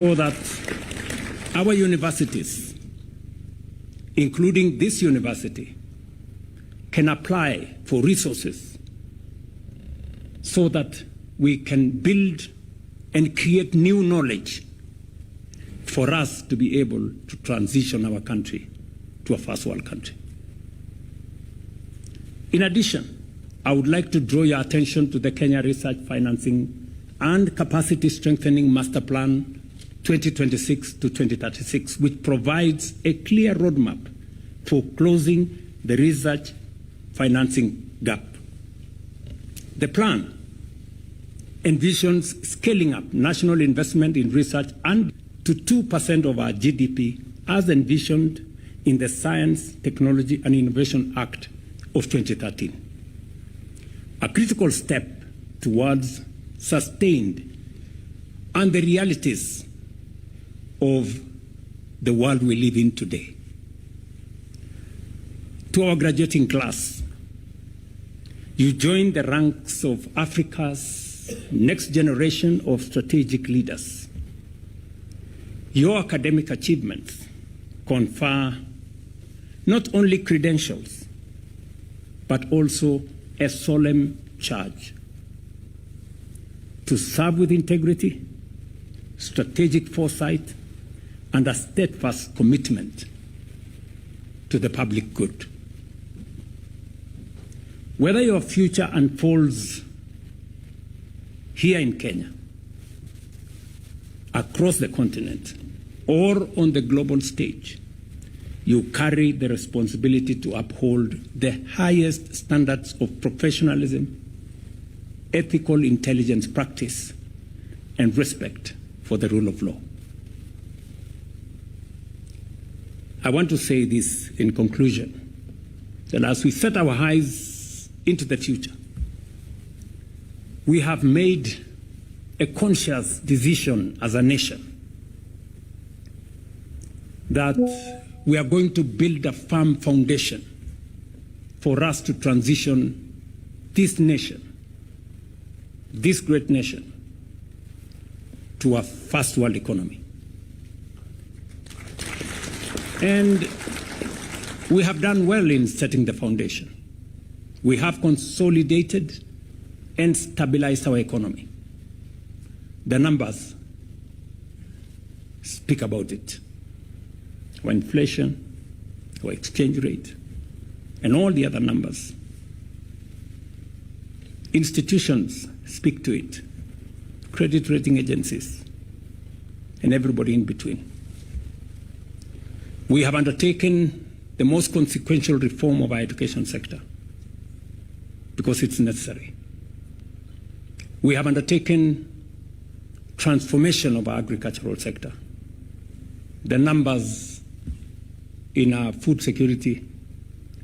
so that our universities, including this university, can apply for resources so that we can build and create new knowledge for us to be able to transition our country to a first world country. In addition, I would like to draw your attention to the Kenya Research Financing and Capacity Strengthening Master Plan 2026 to 2036, which provides a clear roadmap for closing the research financing gap. The plan envisions scaling up national investment in research and to 2% of our GDP as envisioned in the Science, Technology and Innovation Act of 2013. A critical step towards sustained and the realities of the world we live in today. To our graduating class, you join the ranks of Africa's next generation of strategic leaders. Your academic achievements confer not only credentials, but also a solemn charge to serve with integrity, strategic foresight, and a steadfast commitment to the public good. Whether your future unfolds here in Kenya, across the continent, or on the global stage, you carry the responsibility to uphold the highest standards of professionalism, ethical intelligence practice, and respect for the rule of law. I want to say this in conclusion, that as we set our eyes into the future, we have made a conscious decision as a nation that we are going to build a firm foundation for us to transition this nation, this great nation, to a first world economy. And we have done well in setting the foundation. We have consolidated and stabilized our economy. The numbers speak about it. Our inflation, our exchange rate, and all the other numbers. Institutions speak to it, credit rating agencies, and everybody in between. We have undertaken the most consequential reform of our education sector because it's necessary. We have undertaken transformation of our agricultural sector. The numbers in our food security,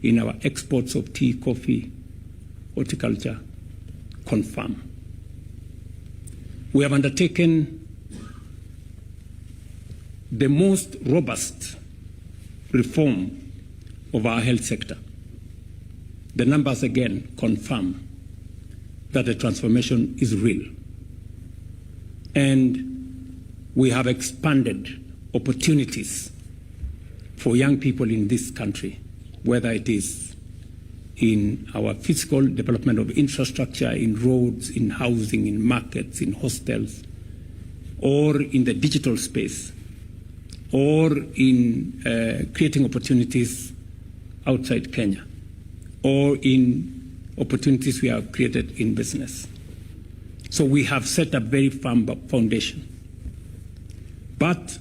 in our exports of tea, coffee, horticulture, confirm. We have undertaken the most robust reform of our health sector. The numbers again confirm that the transformation is real. And we have expanded opportunities for young people in this country, whether it is in our physical development of infrastructure, in roads, in housing, in markets, in hostels, or in the digital space, or in creating opportunities outside Kenya, or in opportunities we have created in business. So we have set a very firm foundation. But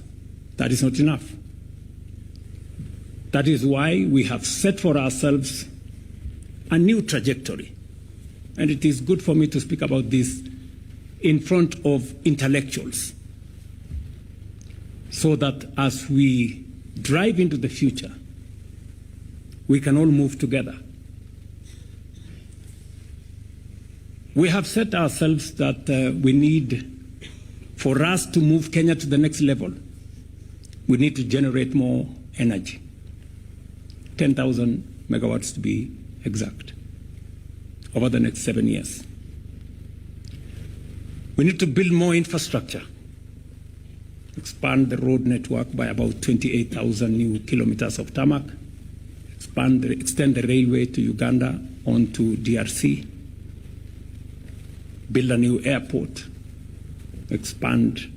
that is not enough. That is why we have set for ourselves a new trajectory. And it is good for me to speak about this in front of intellectuals, so that as we drive into the future, we can all move together. We have set ourselves that we need, for us to move Kenya to the next level, we need to generate more energy, 10,000 megawatts to be exact, over the next 7 years. We need to build more infrastructure. expand the road network by about 28,000 new kilometers of tarmac, extend the railway to Uganda onto DRC, build a new airport, expand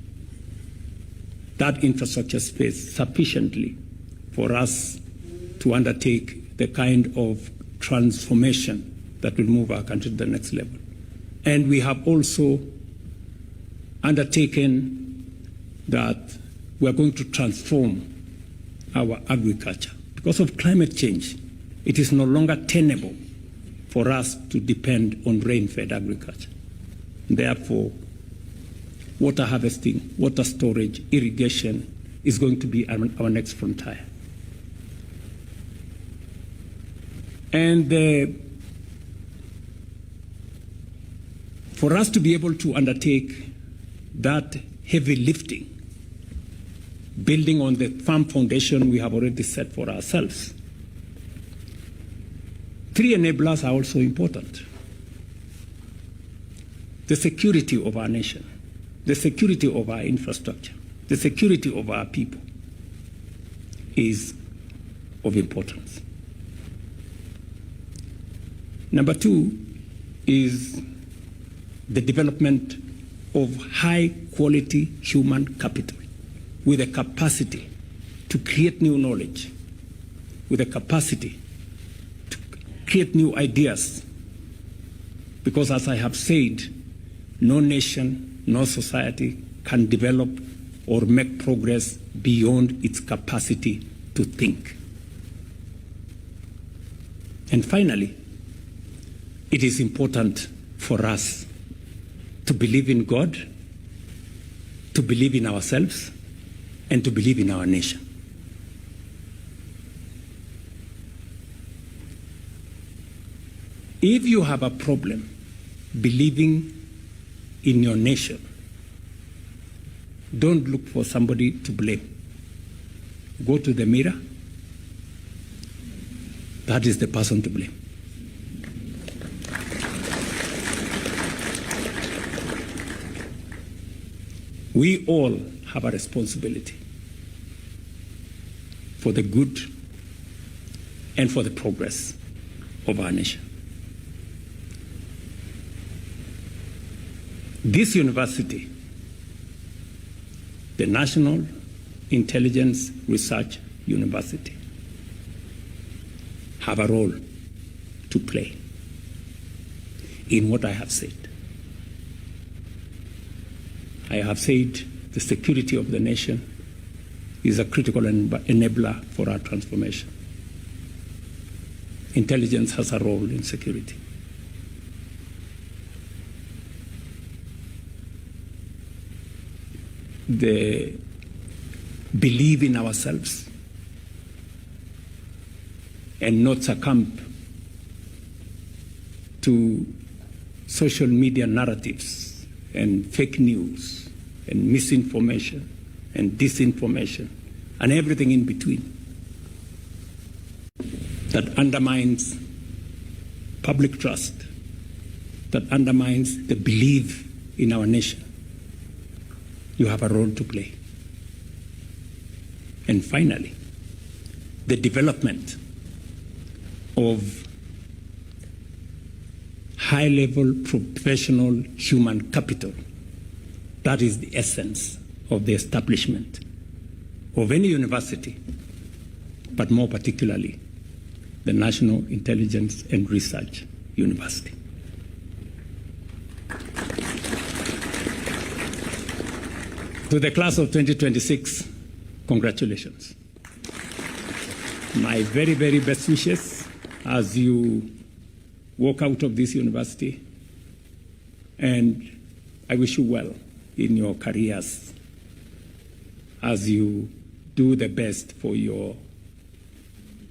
that infrastructure space sufficiently for us to undertake the kind of transformation that will move our country to the next level. And we have also undertaken that we are going to transform our agriculture. Because of climate change, it is no longer tenable for us to depend on rain-fed agriculture. Therefore, water harvesting, water storage, irrigation is going to be our next frontier. And for us to be able to undertake that heavy lifting, building on the firm foundation we have already set for ourselves, three enablers are also important. The security of our nation, the security of our infrastructure, the security of our people is of importance. Number two is the development of high-quality human capital with a capacity to create new knowledge, with a capacity to create new ideas. Because as I have said, no nation, no society can develop or make progress beyond its capacity to think. And finally, it is important for us to believe in God, to believe in ourselves, and to believe in our nation. If you have a problem believing in your nation, don't look for somebody to blame. Go to the mirror. That is the person to blame. We all have a responsibility for the good and for the progress of our nation. This university, the National Intelligence Research University, have a role to play in what I have said. I have said the security of the nation is a critical enabler for our transformation. Intelligence has a role in security. The believe in ourselves and not succumb to social media narratives and fake news and misinformation and disinformation and everything in between that undermines public trust, that undermines the belief in our nation. You have a role to play. And finally, the development of high-level professional human capital. That is the essence of the establishment of any university, but more particularly the National Intelligence and Research University. To the class of 2026, congratulations. My very, very best wishes as you walk out of this university, and I wish you well in your careers as you do the best for your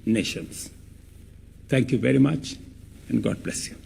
nations. Thank you very much, and God bless you.